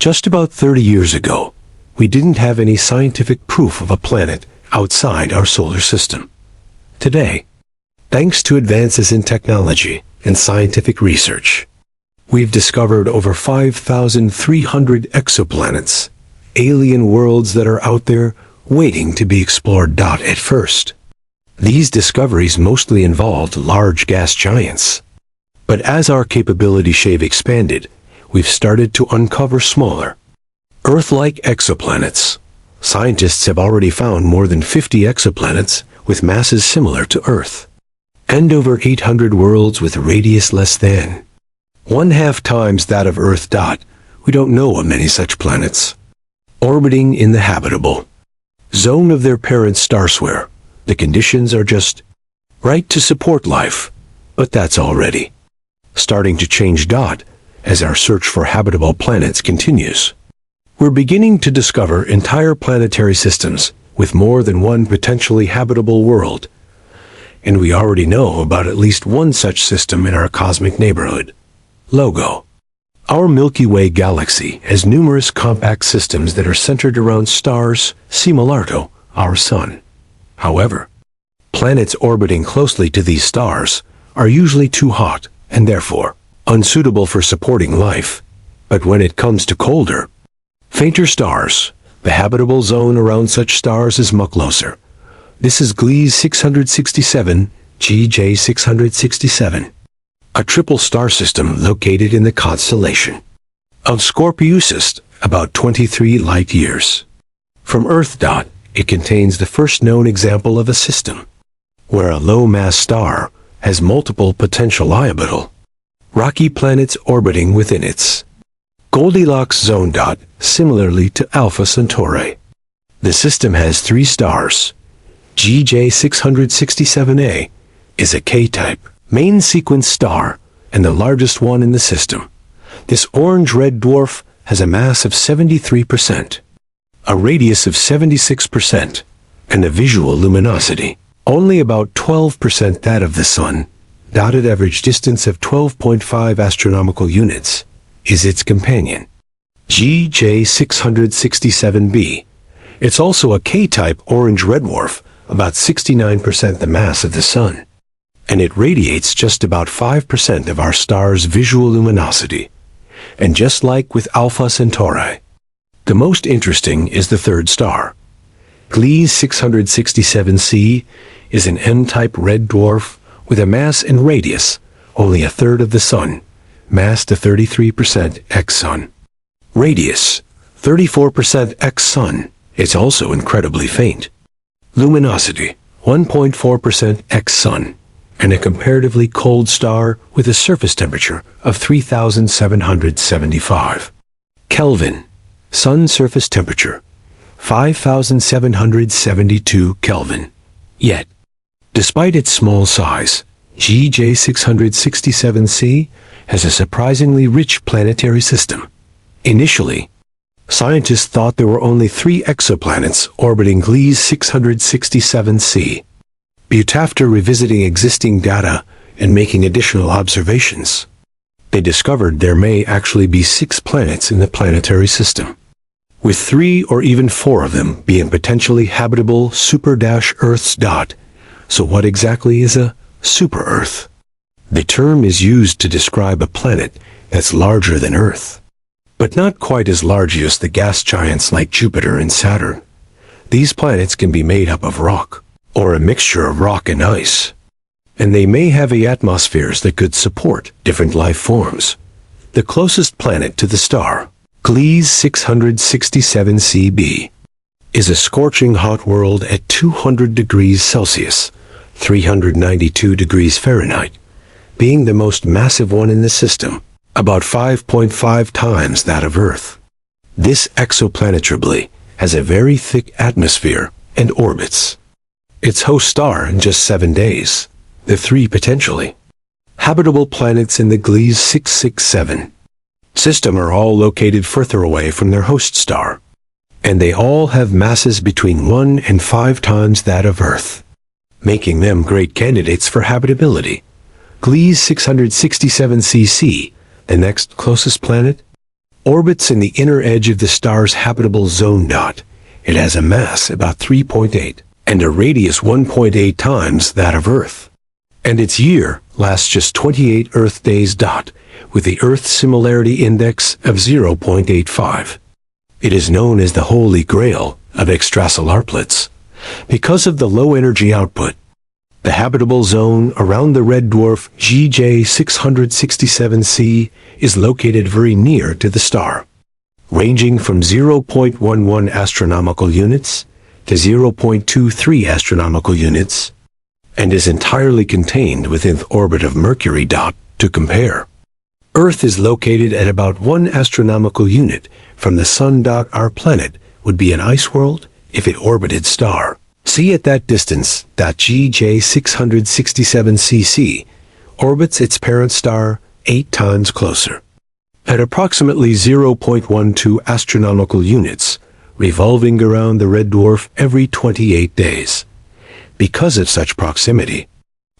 Just about 30 years ago, we didn't have any scientific proof of a planet outside our solar system. Today, thanks to advances in technology and scientific research, we've discovered over 5,300 exoplanets, alien worlds that are out there waiting to be explored. At first, these discoveries mostly involved large gas giants. But as our capabilities have expanded, we've started to uncover smaller, Earth-like exoplanets. Scientists have already found more than 50 exoplanets with masses similar to Earth, and over 800 worlds with a radius less than 1/2 times that of Earth. We don't know of many such planets orbiting in the habitable zone of their parent stars where the conditions are just right to support life, but that's already starting to change. As our search for habitable planets continues, we're beginning to discover entire planetary systems with more than one potentially habitable world, and we already know about at least one such system in our cosmic neighborhood. Logo. Our Milky Way galaxy has numerous compact systems that are centered around stars similar to our Sun. However, planets orbiting closely to these stars are usually too hot and therefore unsuitable for supporting life. But when it comes to colder, fainter stars, the habitable zone around such stars is much closer. This is Gliese 667, GJ 667, a triple star system located in the constellation of Scorpius, about 23 light years from Earth. It contains the first known example of a system where a low-mass star has multiple potential habitable rocky planets orbiting within its Goldilocks zone. Similarly to Alpha Centauri, the system has 3 stars. GJ 667a is a K-type main sequence star and the largest one in the system. This orange-red dwarf has a mass of 73%, a radius of 76%, and a visual luminosity only about 12% that of the Sun. At average distance of 12.5 astronomical units is its companion, GJ 667b. It's also a K-type orange-red dwarf, about 69% the mass of the Sun, and it radiates just about 5% of our star's visual luminosity. And just like with Alpha Centauri, the most interesting is the third star. Gliese 667c is an N-type red dwarf with a mass and radius only a third of the Sun, mass to 33% x-Sun, radius 34% x-Sun. It's also incredibly faint. Luminosity 1.4% x-Sun, and a comparatively cold star with a surface temperature of 3,775 Kelvin. Sun surface temperature 5,772 Kelvin. Yet, despite its small size, GJ 667c has a surprisingly rich planetary system. Initially, scientists thought there were only 3 exoplanets orbiting Gliese 667c. But after revisiting existing data and making additional observations, they discovered there may actually be 6 planets in the planetary system, with 3 or even 4 of them being potentially habitable super-Earths. So what exactly is a super-Earth? The term is used to describe a planet that's larger than Earth, but not quite as large as the gas giants like Jupiter and Saturn. These planets can be made up of rock, or a mixture of rock and ice, and they may have atmospheres that could support different life forms. The closest planet to the star, Gliese 667cb, is a scorching hot world at 200 degrees Celsius, 392 degrees Fahrenheit, being the most massive one in the system, about 5.5 times that of Earth. This exoplanet has a very thick atmosphere and orbits its host star in just 7 days. The 3 potentially habitable planets in the Gliese 667 system are all located further away from their host star, and they all have masses between 1 and 5 times that of Earth, making them great candidates for habitability. Gliese 667cc, the next closest planet, orbits in the inner edge of the star's habitable zone. It has a mass about 3.8 and a radius 1.8 times that of Earth. And its year lasts just 28 Earth days. With the Earth Similarity Index of 0.85. It is known as the Holy Grail of extrasolar planets because of the low energy output. The habitable zone around the red dwarf GJ 667c is located very near to the star, ranging from 0.11 astronomical units to 0.23 astronomical units, and is entirely contained within the orbit of Mercury. To compare, Earth is located at about 1 astronomical unit from the Sun. Our planet would be an ice world if it orbited star. See, at that distance, GJ 667cc orbits its parent star 8 times closer. At approximately 0.12 astronomical units, revolving around the red dwarf every 28 days. Because of such proximity,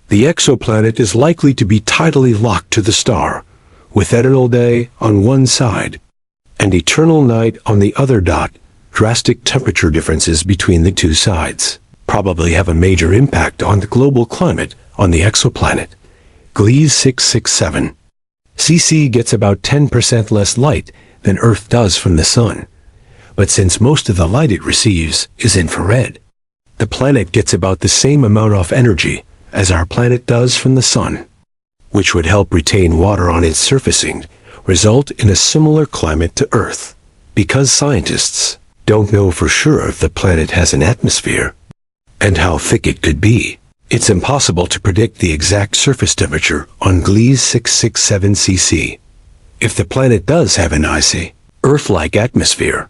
the exoplanet is likely to be tidally locked to the star, with eternal day on one side and eternal night on the other. Drastic temperature differences between the two sides probably have a major impact on the global climate on the exoplanet. Gliese 667 cc gets about 10% less light than Earth does from the Sun. But since most of the light it receives is infrared, the planet gets about the same amount of energy as our planet does from the Sun, which would help retain water on its surfacing, result in a similar climate to Earth. Because scientists don't know for sure if the planet has an atmosphere and how thick it could be, it's impossible to predict the exact surface temperature on Gliese 667cc. If the planet does have an icy, Earth-like atmosphere,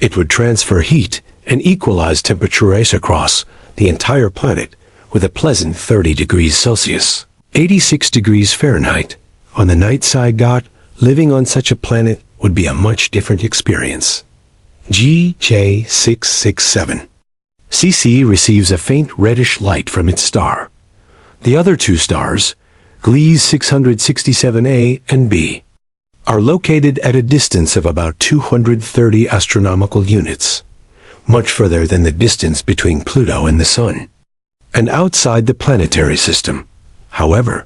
it would transfer heat and equalize temperature across the entire planet with a pleasant 30 degrees Celsius. 86 degrees Fahrenheit. On the night side. Living on such a planet would be a much different experience. GJ 667 cc receives a faint reddish light from its star. The other two stars, Gliese 667a and b, are located at a distance of about 230 astronomical units, much further than the distance between Pluto and the Sun, and outside the planetary system. However,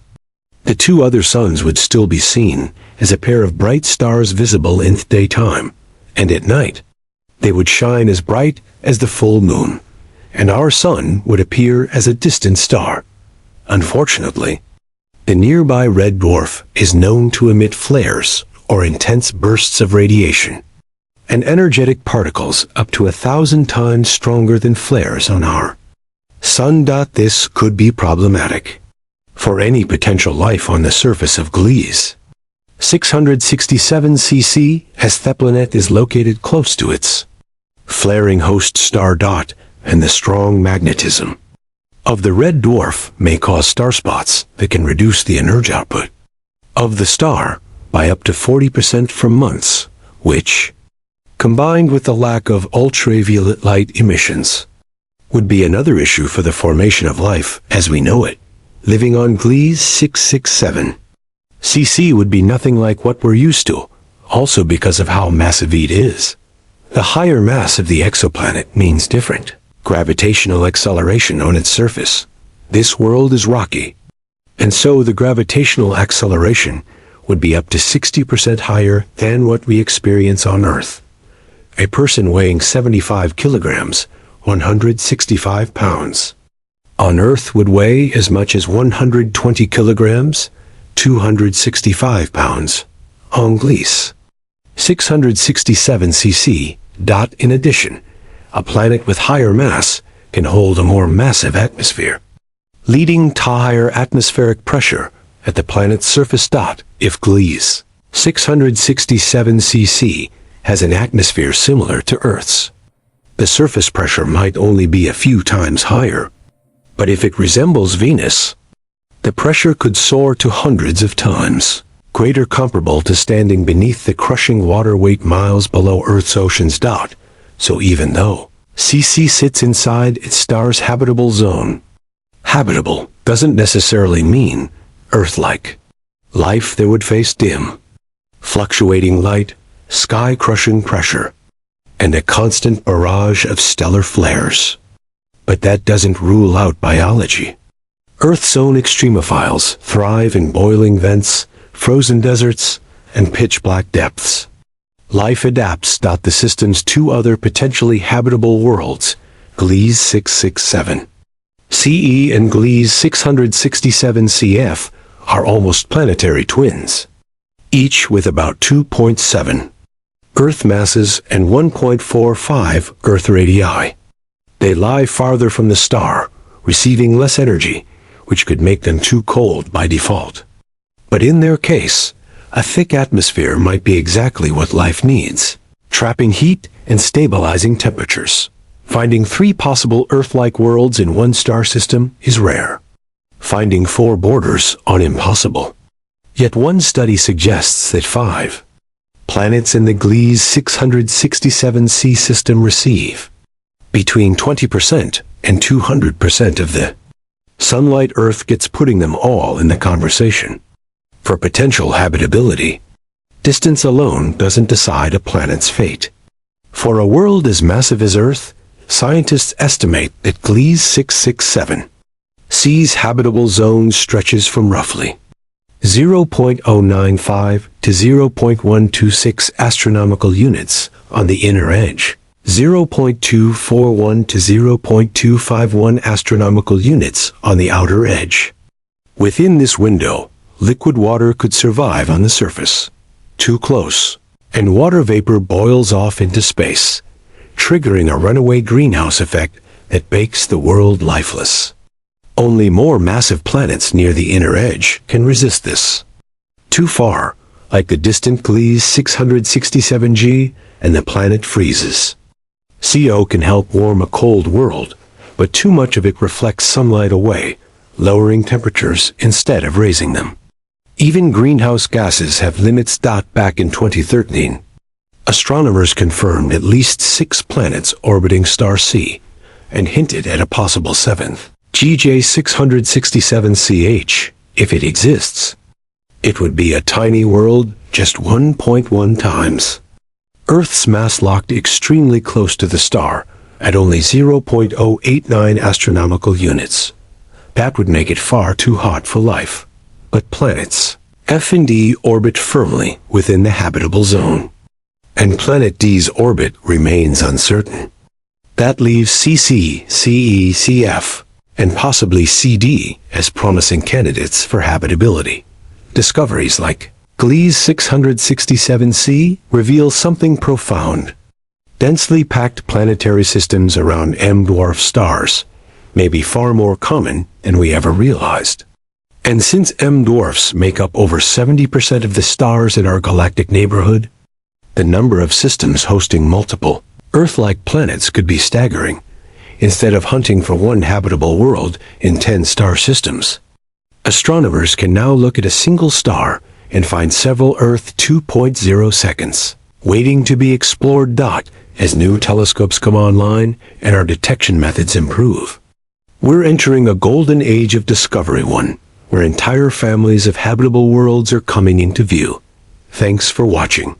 the two other suns would still be seen as a pair of bright stars visible in the daytime, and at night, they would shine as bright as the full moon, and our sun would appear as a distant star. Unfortunately, the nearby red dwarf is known to emit flares or intense bursts of radiation, and energetic particles up to 1,000 times stronger than flares on our sun. This could be problematic for any potential life on the surface of Gliese 667cc, as the planet is located close to its flaring host star. And the strong magnetism of the red dwarf may cause star spots that can reduce the energy output of the star by up to 40% for months, which, combined with the lack of ultraviolet light emissions, would be another issue for the formation of life as we know it. Living on Gliese 667 cc would be nothing like what we're used to, also because of how massive it is. The higher mass of the exoplanet means different gravitational acceleration on its surface. This world is rocky, and so the gravitational acceleration would be up to 60% higher than what we experience on Earth. A person weighing 75 kilograms, 165 pounds, on Earth would weigh as much as 120 kilograms, 265 pounds, on Gliese 667cc. In addition, a planet with higher mass can hold a more massive atmosphere, leading to higher atmospheric pressure at the planet's surface. If Gliese 667cc has an atmosphere similar to Earth's, the surface pressure might only be a few times higher. But if it resembles Venus, the pressure could soar to hundreds of times greater, comparable to standing beneath the crushing water weight miles below Earth's oceans. So even though CC sits inside its star's habitable zone, habitable doesn't necessarily mean Earth-like. Life there would face dim, fluctuating light, sky-crushing pressure, and a constant barrage of stellar flares. But that doesn't rule out biology. Earth's own extremophiles thrive in boiling vents, frozen deserts, and pitch-black depths. Life adapts. The system's two other potentially habitable worlds, Gliese 667 CE and Gliese 667 CF, are almost planetary twins, each with about 2.7 Earth masses and 1.45 Earth radii. They lie farther from the star, receiving less energy, which could make them too cold by default. But in their case, a thick atmosphere might be exactly what life needs, trapping heat and stabilizing temperatures. Finding 3 possible Earth-like worlds in one star system is rare. Finding 4 borders on impossible. Yet one study suggests that 5 planets in the Gliese 667c system receive between 20% and 200% of the sunlight Earth gets, putting them all in the conversation. For potential habitability, distance alone doesn't decide a planet's fate. For a world as massive as Earth, scientists estimate that Gliese 667 C's habitable zone stretches from roughly 0.095 to 0.126 astronomical units on the inner edge, 0.241 to 0.251 astronomical units on the outer edge. Within this window, liquid water could survive on the surface. Too close, and water vapor boils off into space, triggering a runaway greenhouse effect that bakes the world lifeless. Only more massive planets near the inner edge can resist this. Too far, like the distant Gliese 667g, and the planet freezes. CO can help warm a cold world, but too much of it reflects sunlight away, lowering temperatures instead of raising them. Even greenhouse gases have limits. Back in 2013, astronomers confirmed at least 6 planets orbiting star C, and hinted at a possible 7th, GJ 667ch, if it exists. It would be a tiny world, just 1.1 times Earth's mass, locked extremely close to the star, at only 0.089 astronomical units. That would make it far too hot for life. But planets F and D orbit firmly within the habitable zone, and Planet D's orbit remains uncertain. That leaves CC, CE, CF, and possibly CD as promising candidates for habitability. Discoveries like Gliese 667c reveal something profound. Densely packed planetary systems around M-dwarf stars may be far more common than we ever realized. And since M-dwarfs make up over 70% of the stars in our galactic neighborhood, the number of systems hosting multiple Earth-like planets could be staggering. Instead of hunting for one habitable world in 10 star systems, astronomers can now look at a single star and find several Earth 2.0 seconds waiting to be explored. As new telescopes come online and our detection methods improve, we're entering a golden age of discovery, one where entire families of habitable worlds are coming into view. Thanks for watching.